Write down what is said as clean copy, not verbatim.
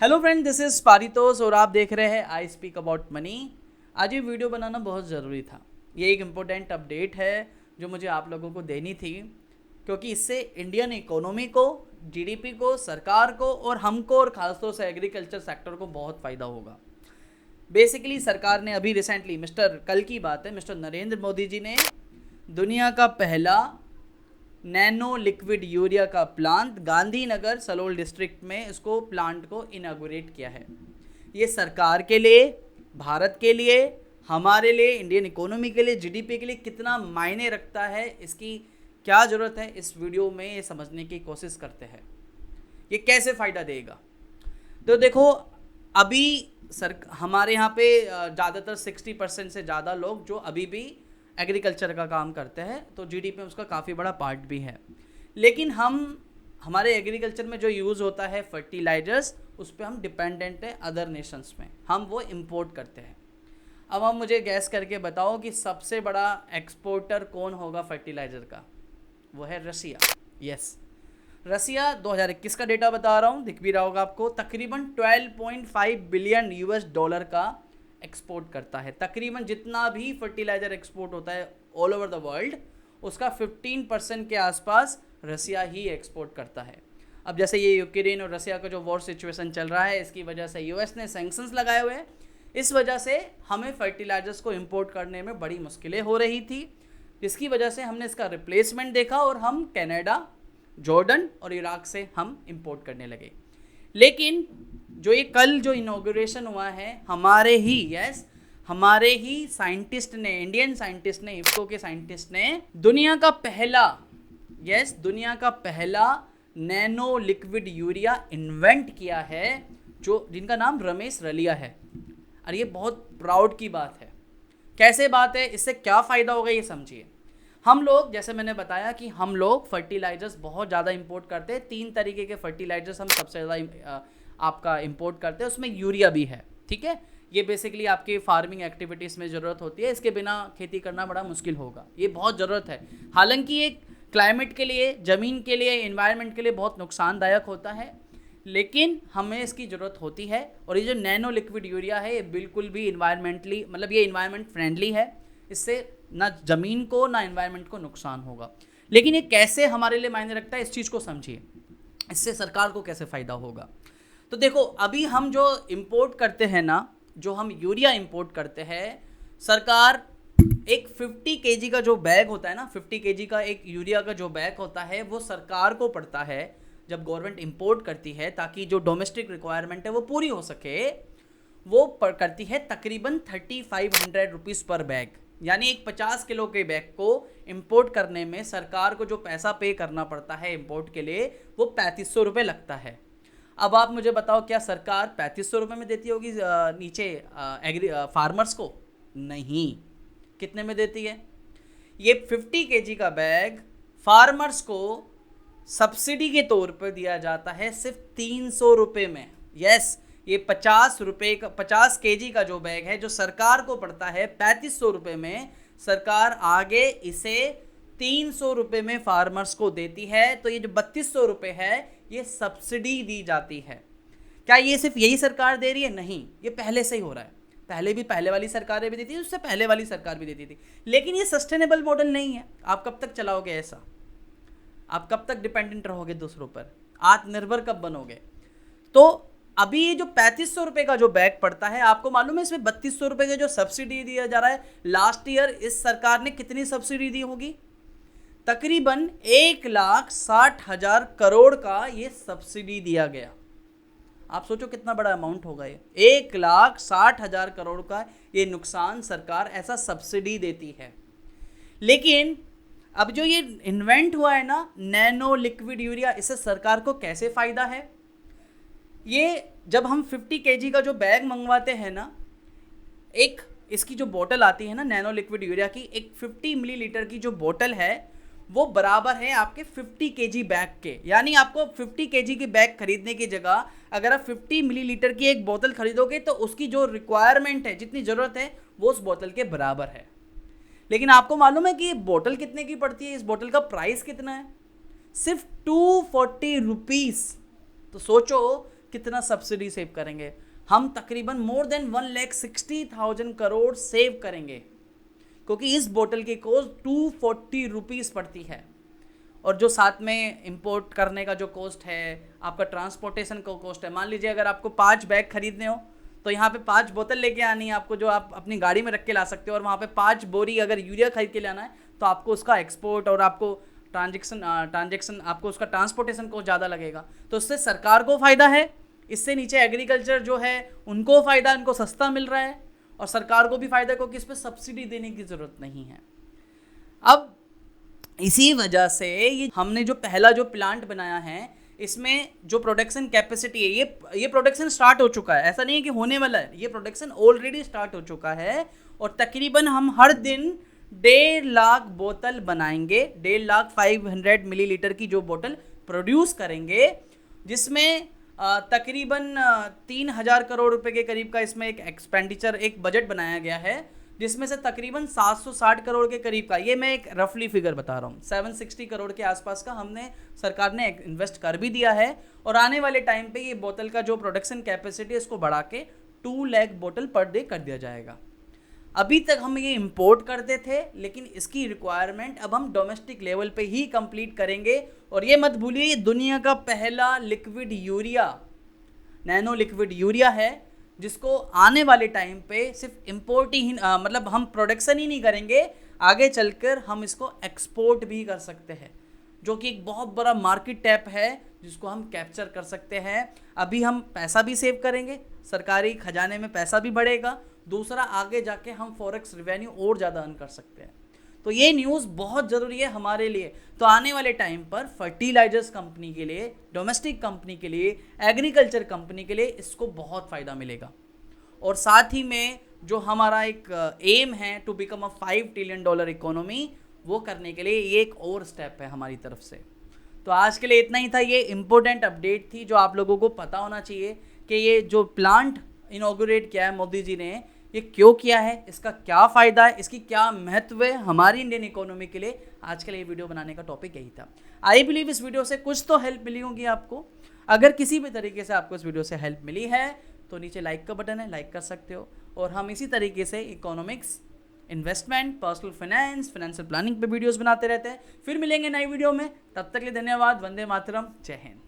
Hello friend, this is Paritosh और आप देख रहे हैं आई स्पीक अबाउट मनी। आज ये वीडियो बनाना बहुत ज़रूरी था। ये एक इम्पोर्टेंट अपडेट है जो मुझे आप लोगों को देनी थी, क्योंकि इससे इंडियन इकोनॉमी को, जीडीपी को, सरकार को और हमको और ख़ासतौर से एग्रीकल्चर सेक्टर को बहुत फ़ायदा होगा। बेसिकली सरकार ने अभी रिसेंटली, कल की बात है, मिस्टर नरेंद्र मोदी जी ने दुनिया का पहला नैनो लिक्विड यूरिया का प्लांट गांधीनगर सलोल डिस्ट्रिक्ट में इसको प्लांट को इनागुरेट किया है। ये सरकार के लिए, भारत के लिए, हमारे लिए, इंडियन इकोनॉमी के लिए, जीडीपी के लिए कितना मायने रखता है, इसकी क्या ज़रूरत है, इस वीडियो में ये समझने की कोशिश करते हैं। ये कैसे फ़ायदा देगा। तो देखो, अभी हमारे यहाँ पे ज़्यादातर 60% से ज़्यादा लोग जो अभी भी एग्रीकल्चर का काम करते हैं, तो जीडीपी में उसका काफ़ी बड़ा पार्ट भी है। लेकिन हमारे एग्रीकल्चर में जो यूज़ होता है फर्टिलाइजर्स, उस पर हम डिपेंडेंट है अदर नेशंस में, हम वो इम्पोर्ट करते हैं। अब हम मुझे गैस करके बताओ कि सबसे बड़ा एक्सपोर्टर कौन होगा फर्टिलाइज़र का। वो है रसिया। यस, रसिया 2021 का डेटा बता रहा हूँ, दिख भी रहा होगा आपको, तकरीबन 12.5 बिलियन यूएस डॉलर का एक्सपोर्ट करता है। तकरीबन जितना भी फर्टिलाइज़र एक्सपोर्ट होता है ऑल ओवर द वर्ल्ड, उसका 15% के आसपास रसिया ही एक्सपोर्ट करता है। अब जैसे ये यूक्रेन और रसिया का जो वॉर सिचुएशन चल रहा है, इसकी वजह से यूएस ने सैंक्शंस लगाए हुए हैं। इस वजह से हमें फर्टिलाइजर्स को इंपोर्ट करने में बड़ी मुश्किलें हो रही थी, जिसकी वजह से हमने इसका रिप्लेसमेंट देखा और हम कनाडा, जॉर्डन और इराक से हम इंपोर्ट करने लगे। लेकिन जो ये कल जो इनॉग्रेशन हुआ है, हमारे ही साइंटिस्ट ने, इंडियन साइंटिस्ट ने, इफ्को के साइंटिस्ट ने दुनिया का पहला नैनो लिक्विड यूरिया इन्वेंट किया है, जिनका नाम रमेश रलिया है। और ये बहुत प्राउड की बात है। कैसे बात है, इससे क्या फ़ायदा होगा ये समझिए। हम लोग, जैसे मैंने बताया कि हम लोग फर्टिलाइजर्स बहुत ज़्यादा इंपोर्ट करते हैं। 3 तरीके के फर्टिलाइजर्स हम सबसे ज़्यादा आपका इंपोर्ट करते हैं, उसमें यूरिया भी है। ठीक है, ये बेसिकली आपकी फार्मिंग एक्टिविटीज़ में ज़रूरत होती है, इसके बिना खेती करना बड़ा मुश्किल होगा, ये बहुत ज़रूरत है। हालांकि ये क्लाइमेट के लिए, ज़मीन के लिए, इन्वायरमेंट के लिए बहुत नुकसानदायक होता है, लेकिन हमें इसकी ज़रूरत होती है। और ये जो नैनो लिक्विड यूरिया है, ये बिल्कुल भी इन्वायरमेंटली, मतलब ये इन्वायरमेंट फ्रेंडली है, इससे ना ज़मीन को ना इन्वायरमेंट को नुकसान होगा। लेकिन ये कैसे हमारे लिए मायने रखता है, इस चीज़ को समझिए, इससे सरकार को कैसे फ़ायदा होगा। तो देखो, अभी हम जो इंपोर्ट करते हैं ना, जो हम यूरिया इंपोर्ट करते हैं, सरकार एक 50 केजी का जो बैग होता है ना, 50 केजी का एक यूरिया का जो बैग होता है, वो सरकार को पड़ता है जब गवर्नमेंट इंपोर्ट करती है, ताकि जो डोमेस्टिक रिक्वायरमेंट है वो पूरी हो सके, वो करती है तकरीबन 3500 रुपीज़ पर बैग। यानी एक 50 किलो के बैग को इंपोर्ट करने में सरकार को जो पैसा पे करना पड़ता है इंपोर्ट के लिए, वो 3500 रुपये लगता है। अब आप मुझे बताओ, क्या सरकार 3500 रुपये में देती होगी नीचे फार्मर्स को? नहीं। कितने में देती है? ये 50 केजी का बैग फार्मर्स को सब्सिडी के तौर पर दिया जाता है सिर्फ 300 रुपये में। यस, ये 50 केजी का जो बैग है, जो सरकार को पड़ता है 3500 रुपये में, सरकार आगे इसे 300 रुपये में फार्मर्स को देती है। तो ये जो 3200 रुपये है, ये सब्सिडी दी जाती है। क्या ये सिर्फ यही सरकार दे रही है? नहीं, ये पहले से ही हो रहा है। पहले भी पहले वाली सरकारें भी देती थी, उससे पहले वाली सरकार भी देती थी। लेकिन ये सस्टेनेबल मॉडल नहीं है। आप कब तक चलाओगे ऐसा? आप कब तक डिपेंडेंट रहोगे दूसरों पर? आत्मनिर्भर कब बनोगे? तो अभी ये जो 3500 रुपये का जो बैग पड़ता है, आपको मालूम है इसमें 3200 रुपये का जो सब्सिडी दिया जा रहा है, लास्ट ईयर इस सरकार ने कितनी सब्सिडी दी होगी? तकरीबन 1,60,000 करोड़ का ये सब्सिडी दिया गया। आप सोचो कितना बड़ा अमाउंट होगा ये। 1,60,000 करोड़ का ये नुकसान सरकार ऐसा सब्सिडी देती है। लेकिन अब जो ये इन्वेंट हुआ है ना नैनो लिक्विड यूरिया, इससे सरकार को कैसे फ़ायदा है? ये जब हम 50 केजी का जो बैग मंगवाते हैं ना, एक इसकी जो बोतल आती है ना नैनो लिक्विड यूरिया की, एक 50 मिलीलीटर की जो बोतल है, वो बराबर है आपके 50 केजी बैग के। यानी आपको 50 केजी की बैग खरीदने की जगह अगर आप 50 मिलीलीटर की एक बोतल खरीदोगे, तो उसकी जो रिक्वायरमेंट है, जितनी ज़रूरत है, वो उस बोतल के बराबर है। लेकिन आपको मालूम है कि ये बोतल कितने की पड़ती है? इस बोतल का प्राइस कितना है? सिर्फ 240 रुपीज़। तो सोचो कितना सब्सिडी सेव करेंगे? हम तकरीबन मोर देन 1,60,000 करोड़ सेव करेंगे, क्योंकि इस बोतल की कॉस्ट 240 रुपीज़ पड़ती है। और जो साथ में इंपोर्ट करने का जो कॉस्ट है, आपका ट्रांसपोर्टेशन का कॉस्ट है। मान लीजिए अगर आपको 5 बैग खरीदने हो तो यहाँ पे 5 बोतल लेके आनी है आपको, जो आप अपनी गाड़ी में रख के ला सकते हो, और वहाँ पे 5 बोरी अगर यूरिया खरीद के लाना है तो आपको उसका एक्सपोर्ट और आपको ट्रांजेक्शन आपको उसका ट्रांसपोर्टेशन को ज़्यादा लगेगा। तो इससे सरकार को फ़ायदा है, इससे नीचे एग्रीकल्चर जो है उनको फ़ायदा, उनको सस्ता मिल रहा है, और सरकार को भी फ़ायदा क्योंकि इस पर सब्सिडी देने की ज़रूरत नहीं है। अब इसी वजह से ये हमने जो पहला जो प्लांट बनाया है, इसमें जो प्रोडक्शन कैपेसिटी है, ये प्रोडक्शन स्टार्ट हो चुका है, ऐसा नहीं है कि होने वाला है, ये प्रोडक्शन ऑलरेडी स्टार्ट हो चुका है। और तकरीबन हम हर दिन 1.5 लाख बोतल बनाएंगे, 1,50,500 मिलीलीटर की जो बोतल प्रोड्यूस करेंगे, जिसमें तकरीबन 3,000 करोड़ रुपए के करीब का इसमें एक एक्सपेंडिचर, एक बजट बनाया गया है, जिसमें से तकरीबन 760 करोड़ के करीब का, ये मैं एक रफली फिगर बता रहा हूँ, 760 करोड़ के आसपास का हमने सरकार ने इन्वेस्ट कर भी दिया है। और आने वाले टाइम पे ये बोतल का जो प्रोडक्शन कैपेसिटी है इसको बढ़ा के 2 लाख बोतल पर डे कर दिया जाएगा। अभी तक हम ये इंपोर्ट करते थे, लेकिन इसकी रिक्वायरमेंट अब हम डोमेस्टिक लेवल पे ही कंप्लीट करेंगे। और ये मत भूलिए, ये दुनिया का पहला liquid urea, nano liquid urea है, जिसको आने वाले टाइम पे सिर्फ इंपोर्ट ही मतलब हम प्रोडक्शन ही नहीं करेंगे, आगे चलकर हम इसको एक्सपोर्ट भी कर सकते हैं, जो कि एक बहुत बड़ा मार्केट टैप है जिसको हम कैप्चर कर सकते हैं। अभी हम पैसा भी सेव करेंगे, सरकारी खजाने में पैसा भी बढ़ेगा, दूसरा आगे जाके हम फॉरेक्स रेवेन्यू और ज़्यादा अर्न कर सकते हैं। तो ये न्यूज़ बहुत ज़रूरी है हमारे लिए। तो आने वाले टाइम पर फर्टिलाइजर्स कंपनी के लिए, डोमेस्टिक कंपनी के लिए, एग्रीकल्चर कंपनी के लिए इसको बहुत फ़ायदा मिलेगा। और साथ ही में जो हमारा एक एम है to become a $5 trillion economy, वो करने के लिए ये एक और स्टेप है हमारी तरफ से। तो आज के लिए इतना ही था, ये इम्पोर्टेंट अपडेट थी जो आप लोगों को पता होना चाहिए कि ये जो प्लांट इनॉग्रेट किया है मोदी जी ने, ये क्यों किया है, इसका क्या फ़ायदा है, इसकी क्या महत्व है हमारी इंडियन इकोनॉमी के लिए। आज के लिए वीडियो बनाने का टॉपिक यही था। आई बिलीव इस वीडियो से कुछ तो हेल्प मिली होगी आपको। अगर किसी भी तरीके से आपको इस वीडियो से हेल्प मिली है तो नीचे लाइक का बटन है, लाइक कर सकते हो। और हम इसी तरीके से economics, investment, personal finance, financial planning पे वीडियोस बनाते रहते हैं। फिर मिलेंगे नई वीडियो में, तब तक के लिए धन्यवाद। वंदे मातरम, जय हिंद।